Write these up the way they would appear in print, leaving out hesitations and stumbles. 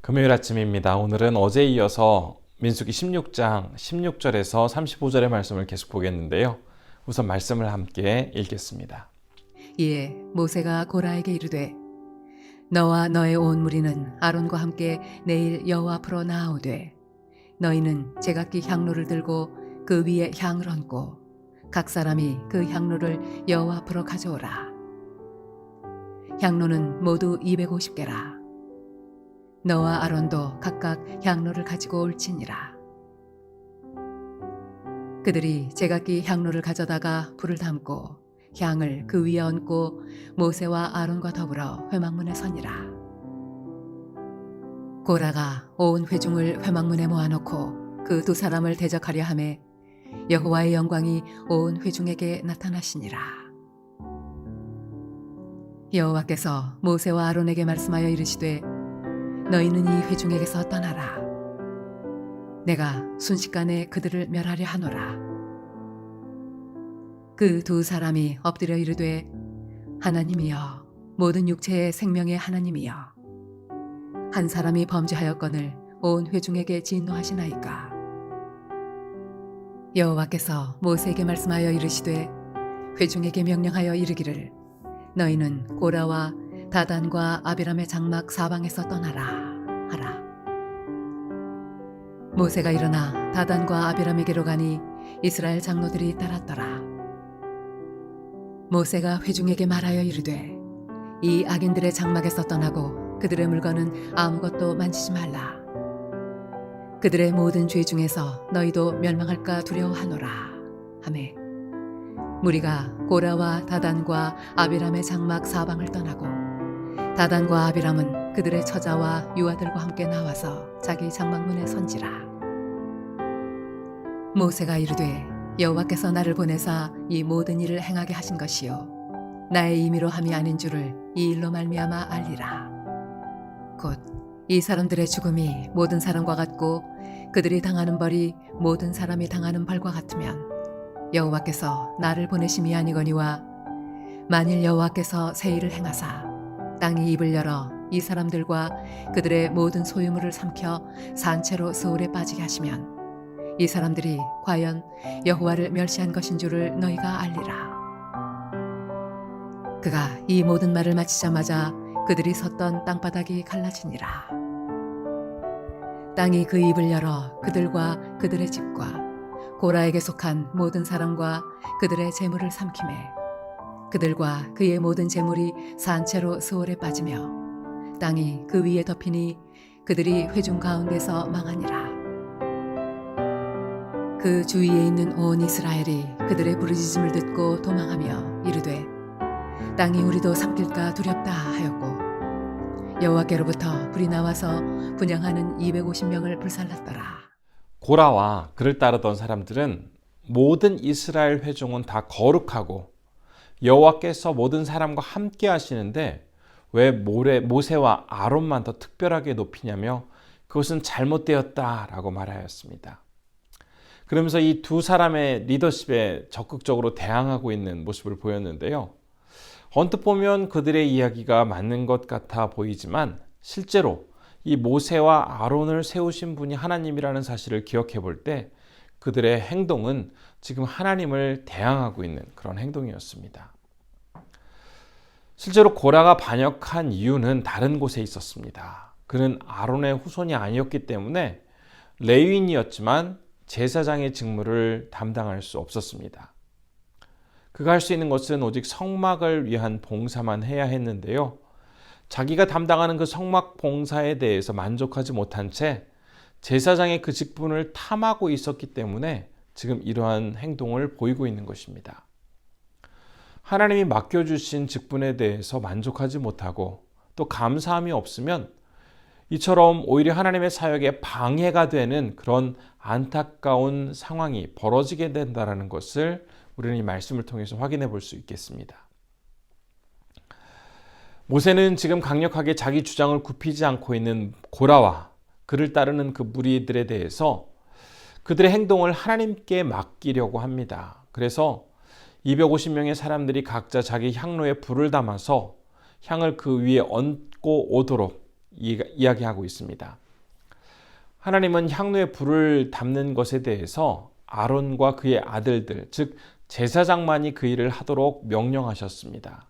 금요일 아침입니다. 오늘은 어제에 이어서 민수기 16장 16절에서 35절의 말씀을 계속 보겠는데요. 우선 말씀을 함께 읽겠습니다. 이에 모세가 고라에게 이르되 너와 너의 온 무리는 아론과 함께 내일 여호와 앞으로 나아오되 너희는 제각기 향로를 들고 그 위에 향을 얹고 각 사람이 그 향로를 여호와 앞으로 가져오라. 향로는 모두 250개라. 너와 아론도 각각 향로를 가지고 올지니라. 그들이 제각기 향로를 가져다가 불을 담고 향을 그 위에 얹고 모세와 아론과 더불어 회막문에 서니라. 고라가 온 회중을 회막문에 모아놓고 그 두 사람을 대적하려 하매 여호와의 영광이 온 회중에게 나타나시니라. 여호와께서 모세와 아론에게 말씀하여 이르시되 너희는 이 회중에게서 떠나라. 내가 순식간에 그들을 멸하려 하노라. 그 두 사람이 엎드려 이르되 하나님이여 모든 육체의 생명의 하나님이여 한 사람이 범죄하였거늘 온 회중에게 진노하시나이까. 여호와께서 모세에게 말씀하여 이르시되 회중에게 명령하여 이르기를 너희는 고라와 다단과 아비람의 장막 사방에서 떠나라 하라. 모세가 일어나 다단과 아비람에게로 가니 이스라엘 장로들이 따랐더라. 모세가 회중에게 말하여 이르되 이 악인들의 장막에서 떠나고 그들의 물건은 아무것도 만지지 말라. 그들의 모든 죄 중에서 너희도 멸망할까 두려워하노라 하매 무리가 고라와 다단과 아비람의 장막 사방을 떠나고 다단과 아비람은 그들의 처자와 유아들과 함께 나와서 자기 장막문에 선지라. 모세가 이르되 여호와께서 나를 보내사 이 모든 일을 행하게 하신 것이요 나의 임의로 함이 아닌 줄을 이 일로 말미암아 알리라. 곧 이 사람들의 죽음이 모든 사람과 같고 그들이 당하는 벌이 모든 사람이 당하는 벌과 같으면 여호와께서 나를 보내심이 아니거니와 만일 여호와께서 새 일을 행하사 땅이 입을 열어 이 사람들과 그들의 모든 소유물을 삼켜 산채로 스올에 빠지게 하시면 이 사람들이 과연 여호와를 멸시한 것인 줄을 너희가 알리라. 그가 이 모든 말을 마치자마자 그들이 섰던 땅바닥이 갈라지니라. 땅이 그 입을 열어 그들과 그들의 집과 고라에게 속한 모든 사람과 그들의 재물을 삼키매 그들과 그의 모든 재물이 산채로 스올에 빠지며 땅이 그 위에 덮이니 그들이 회중 가운데서 망하니라. 그 주위에 있는 온 이스라엘이 그들의 부르짖음을 듣고 도망하며 이르되 땅이 우리도 삼킬까 두렵다 하였고 여호와께로부터 불이 나와서 분향하는 250명을 불살랐더라. 고라와 그를 따르던 사람들은 모든 이스라엘 회중은 다 거룩하고 여호와께서 모든 사람과 함께 하시는데 왜 모세와 아론만 더 특별하게 높이냐며 그것은 잘못되었다라고 말하였습니다. 그러면서 이 두 사람의 리더십에 적극적으로 대항하고 있는 모습을 보였는데요. 언뜻 보면 그들의 이야기가 맞는 것 같아 보이지만 실제로 이 모세와 아론을 세우신 분이 하나님이라는 사실을 기억해 볼 때 그들의 행동은 지금 하나님을 대항하고 있는 그런 행동이었습니다. 실제로 고라가 반역한 이유는 다른 곳에 있었습니다. 그는 아론의 후손이 아니었기 때문에 레위인이었지만 제사장의 직무를 담당할 수 없었습니다. 그가 할 수 있는 것은 오직 성막을 위한 봉사만 해야 했는데요. 자기가 담당하는 그 성막 봉사에 대해서 만족하지 못한 채 제사장의 그 직분을 탐하고 있었기 때문에 지금 이러한 행동을 보이고 있는 것입니다. 하나님이 맡겨주신 직분에 대해서 만족하지 못하고 또 감사함이 없으면 이처럼 오히려 하나님의 사역에 방해가 되는 그런 안타까운 상황이 벌어지게 된다는 것을 우리는 이 말씀을 통해서 확인해 볼 수 있겠습니다. 모세는 지금 강력하게 자기 주장을 굽히지 않고 있는 고라와 그를 따르는 그 무리들에 대해서 그들의 행동을 하나님께 맡기려고 합니다. 그래서 250명의 사람들이 각자 자기 향로에 불을 담아서 향을 그 위에 얹고 오도록 이야기하고 있습니다. 하나님은 향로에 불을 담는 것에 대해서 아론과 그의 아들들, 즉 제사장만이 그 일을 하도록 명령하셨습니다.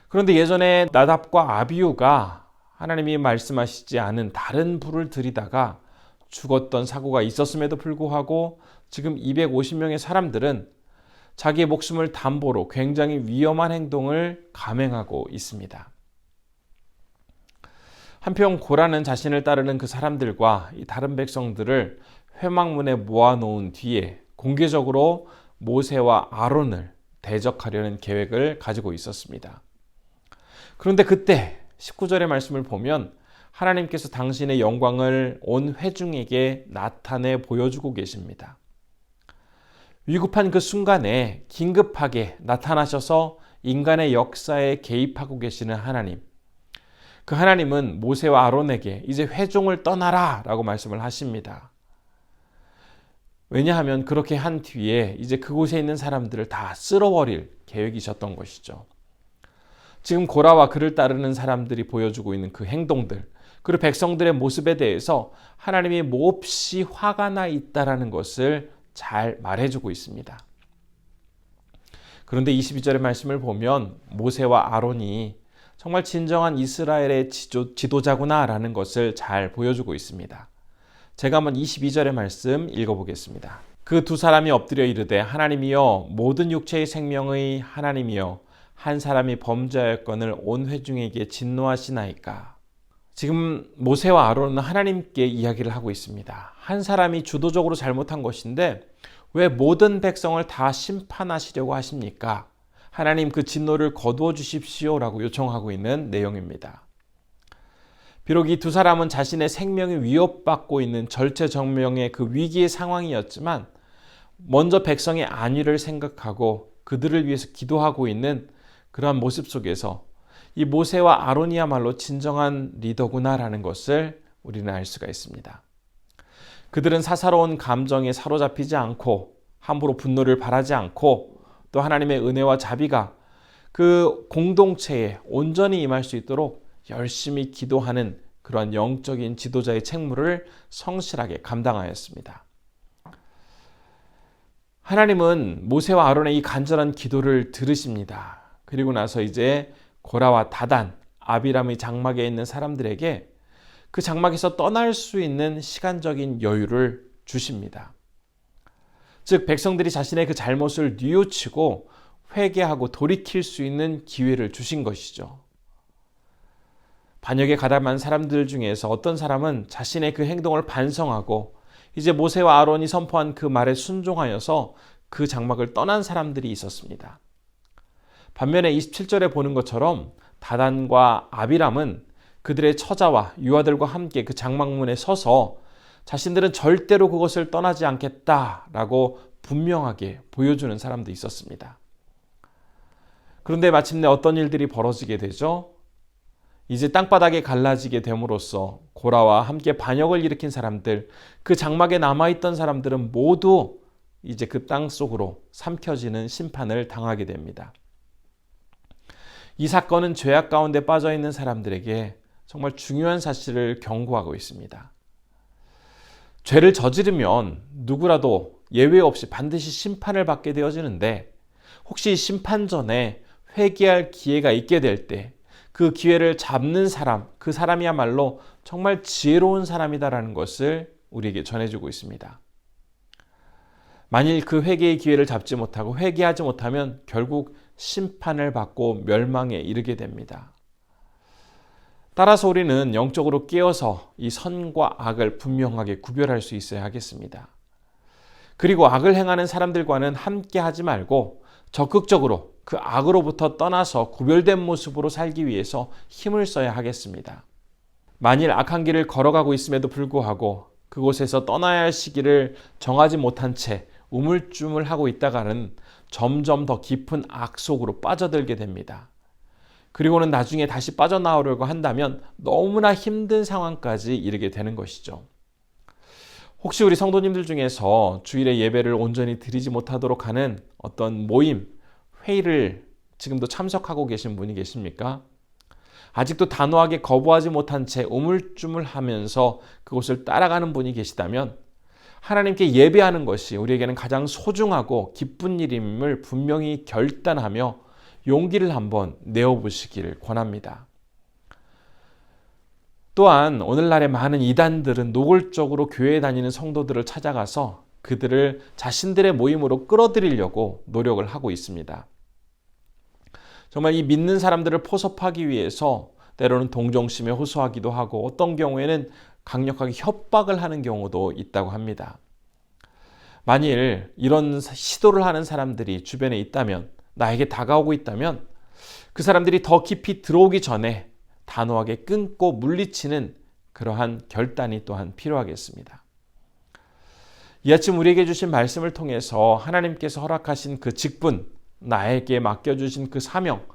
그런데 예전에 나답과 아비후가 하나님이 말씀하시지 않은 다른 불을 들이다가 죽었던 사고가 있었음에도 불구하고 지금 250명의 사람들은 자기의 목숨을 담보로 굉장히 위험한 행동을 감행하고 있습니다. 한편 고라는 자신을 따르는 그 사람들과 이 다른 백성들을 회막문에 모아놓은 뒤에 공개적으로 모세와 아론을 대적하려는 계획을 가지고 있었습니다. 그런데 그때 19절의 말씀을 보면 하나님께서 당신의 영광을 온 회중에게 나타내 보여주고 계십니다. 위급한 그 순간에 긴급하게 나타나셔서 인간의 역사에 개입하고 계시는 하나님. 그 하나님은 모세와 아론에게 이제 회중을 떠나라 라고 말씀을 하십니다. 왜냐하면 그렇게 한 뒤에 이제 그곳에 있는 사람들을 다 쓸어버릴 계획이셨던 것이죠. 지금 고라와 그를 따르는 사람들이 보여주고 있는 그 행동들, 그리고 백성들의 모습에 대해서 하나님이 몹시 화가 나 있다라는 것을 잘 말해주고 있습니다. 그런데 22절의 말씀을 보면 모세와 아론이 정말 진정한 이스라엘의 지도자구나라는 것을 잘 보여주고 있습니다. 제가 한번 22절의 말씀 읽어보겠습니다. 그 두 사람이 엎드려 이르되 하나님이여 모든 육체의 생명의 하나님이여 한 사람이 범죄하였거늘 온 회중에게 진노하시나이까. 지금 모세와 아론은 하나님께 이야기를 하고 있습니다. 한 사람이 주도적으로 잘못한 것인데 왜 모든 백성을 다 심판하시려고 하십니까? 하나님 그 진노를 거두어 주십시오라고 요청하고 있는 내용입니다. 비록 이 두 사람은 자신의 생명이 위협받고 있는 절체절명의 그 위기의 상황이었지만 먼저 백성의 안위를 생각하고 그들을 위해서 기도하고 있는 그러한 모습 속에서 이 모세와 아론이야말로 진정한 리더구나라는 것을 우리는 알 수가 있습니다. 그들은 사사로운 감정에 사로잡히지 않고 함부로 분노를 바라지 않고 또 하나님의 은혜와 자비가 그 공동체에 온전히 임할 수 있도록 열심히 기도하는 그런 영적인 지도자의 책무를 성실하게 감당하였습니다. 하나님은 모세와 아론의 이 간절한 기도를 들으십니다. 그리고 나서 이제 고라와 다단, 아비람의 장막에 있는 사람들에게 그 장막에서 떠날 수 있는 시간적인 여유를 주십니다. 즉 백성들이 자신의 그 잘못을 뉘우치고 회개하고 돌이킬 수 있는 기회를 주신 것이죠. 반역에 가담한 사람들 중에서 어떤 사람은 자신의 그 행동을 반성하고 이제 모세와 아론이 선포한 그 말에 순종하여서 그 장막을 떠난 사람들이 있었습니다. 반면에 27절에 보는 것처럼 다단과 아비람은 그들의 처자와 유아들과 함께 그 장막문에 서서 자신들은 절대로 그것을 떠나지 않겠다라고 분명하게 보여주는 사람도 있었습니다. 그런데 마침내 어떤 일들이 벌어지게 되죠? 이제 땅바닥에 갈라지게 됨으로써 고라와 함께 반역을 일으킨 사람들, 그 장막에 남아있던 사람들은 모두 이제 그 땅 속으로 삼켜지는 심판을 당하게 됩니다. 이 사건은 죄악 가운데 빠져있는 사람들에게 정말 중요한 사실을 경고하고 있습니다. 죄를 저지르면 누구라도 예외 없이 반드시 심판을 받게 되어지는데 혹시 심판 전에 회개할 기회가 있게 될 때 그 기회를 잡는 사람, 그 사람이야말로 정말 지혜로운 사람이다라는 것을 우리에게 전해주고 있습니다. 만일 그 회개의 기회를 잡지 못하고 회개하지 못하면 결국 심판을 받고 멸망에 이르게 됩니다. 따라서 우리는 영적으로 깨어서 이 선과 악을 분명하게 구별할 수 있어야 하겠습니다. 그리고 악을 행하는 사람들과는 함께 하지 말고 적극적으로 그 악으로부터 떠나서 구별된 모습으로 살기 위해서 힘을 써야 하겠습니다. 만일 악한 길을 걸어가고 있음에도 불구하고 그곳에서 떠나야 할 시기를 정하지 못한 채 우물쭈물하고 있다가는 점점 더 깊은 악 속으로 빠져들게 됩니다. 그리고는 나중에 다시 빠져나오려고 한다면 너무나 힘든 상황까지 이르게 되는 것이죠. 혹시 우리 성도님들 중에서 주일에 예배를 온전히 드리지 못하도록 하는 어떤 모임, 회의를 지금도 참석하고 계신 분이 계십니까? 아직도 단호하게 거부하지 못한 채 우물쭈물하면서 그곳을 따라가는 분이 계시다면 하나님께 예배하는 것이 우리에게는 가장 소중하고 기쁜 일임을 분명히 결단하며 용기를 한번 내어보시기를 권합니다. 또한 오늘날의 많은 이단들은 노골적으로 교회에 다니는 성도들을 찾아가서 그들을 자신들의 모임으로 끌어들이려고 노력을 하고 있습니다. 정말 이 믿는 사람들을 포섭하기 위해서 때로는 동정심에 호소하기도 하고 어떤 경우에는 강력하게 협박을 하는 경우도 있다고 합니다. 만일 이런 시도를 하는 사람들이 주변에 있다면, 나에게 다가오고 있다면 그 사람들이 더 깊이 들어오기 전에 단호하게 끊고 물리치는 그러한 결단이 또한 필요하겠습니다. 이 아침 우리에게 주신 말씀을 통해서 하나님께서 허락하신 그 직분, 나에게 맡겨주신 그 사명,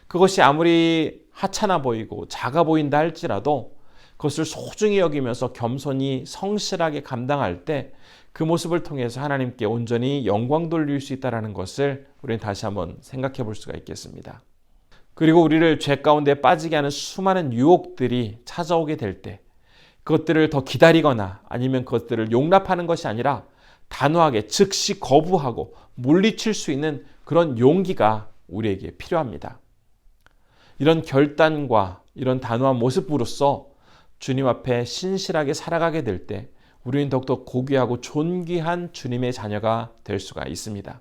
그것이 아무리 하찮아 보이고 작아 보인다 할지라도 그것을 소중히 여기면서 겸손히 성실하게 감당할 때 그 모습을 통해서 하나님께 온전히 영광 돌릴 수 있다는 것을 우리는 다시 한번 생각해 볼 수가 있겠습니다. 그리고 우리를 죄 가운데 빠지게 하는 수많은 유혹들이 찾아오게 될 때 그것들을 더 기다리거나 아니면 그것들을 용납하는 것이 아니라 단호하게 즉시 거부하고 물리칠 수 있는 그런 용기가 우리에게 필요합니다. 이런 결단과 이런 단호한 모습으로써 주님 앞에 신실하게 살아가게 될 때 우리는 더욱더 고귀하고 존귀한 주님의 자녀가 될 수가 있습니다.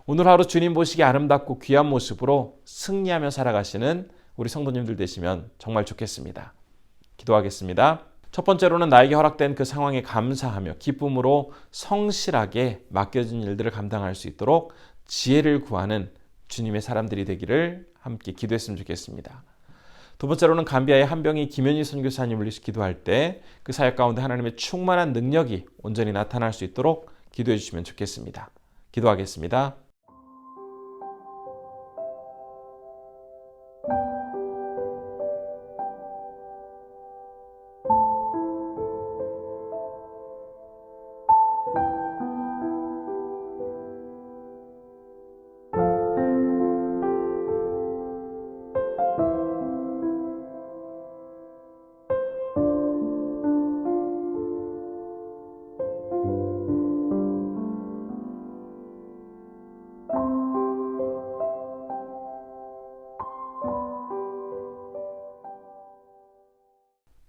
오늘 하루 주님 보시기 아름답고 귀한 모습으로 승리하며 살아가시는 우리 성도님들 되시면 정말 좋겠습니다. 기도하겠습니다. 첫 번째로는 나에게 허락된 그 상황에 감사하며 기쁨으로 성실하게 맡겨진 일들을 감당할 수 있도록 지혜를 구하는 주님의 사람들이 되기를 함께 기도했으면 좋겠습니다. 두 번째로는 감비아의 한병희 김현희 선교사님을 위해서 기도할 때 그 사역 가운데 하나님의 충만한 능력이 온전히 나타날 수 있도록 기도해 주시면 좋겠습니다. 기도하겠습니다.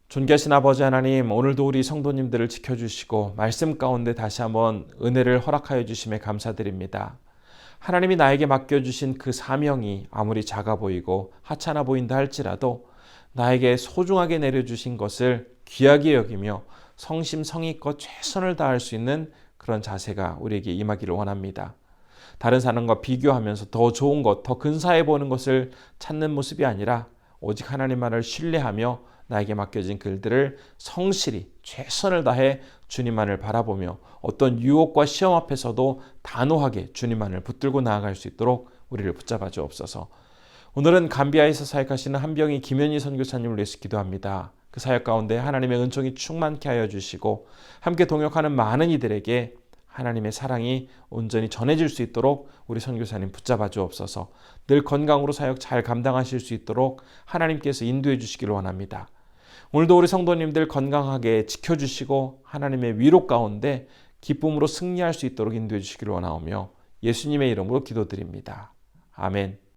존귀하신 아버지 하나님, 오늘도 우리 성도님들을 지켜주시고 말씀 가운데 다시 한번 은혜를 허락하여 주심에 감사드립니다. 하나님이 나에게 맡겨주신 그 사명이 아무리 작아 보이고 하찮아 보인다 할지라도 나에게 소중하게 내려주신 것을 귀하게 여기며 성심성의껏 최선을 다할 수 있는 그런 자세가 우리에게 임하기를 원합니다. 다른 사람과 비교하면서 더 좋은 것, 더 근사해 보이는 것을 찾는 모습이 아니라 오직 하나님만을 신뢰하며 나에게 맡겨진 글들을 성실히 최선을 다해 주님만을 바라보며 어떤 유혹과 시험 앞에서도 단호하게 주님만을 붙들고 나아갈 수 있도록 우리를 붙잡아 주옵소서. 오늘은 감비아에서 사역하시는 한병희 김현희 선교사님을 위해서 기도합니다. 그 사역 가운데 하나님의 은총이 충만케 하여 주시고 함께 동역하는 많은 이들에게 하나님의 사랑이 온전히 전해질 수 있도록 우리 선교사님 붙잡아 주옵소서. 늘 건강으로 사역 잘 감당하실 수 있도록 하나님께서 인도해 주시기를 원합니다. 오늘도 우리 성도님들 건강하게 지켜주시고 하나님의 위로 가운데 기쁨으로 승리할 수 있도록 인도해 주시기를 원하오며 예수님의 이름으로 기도드립니다. 아멘.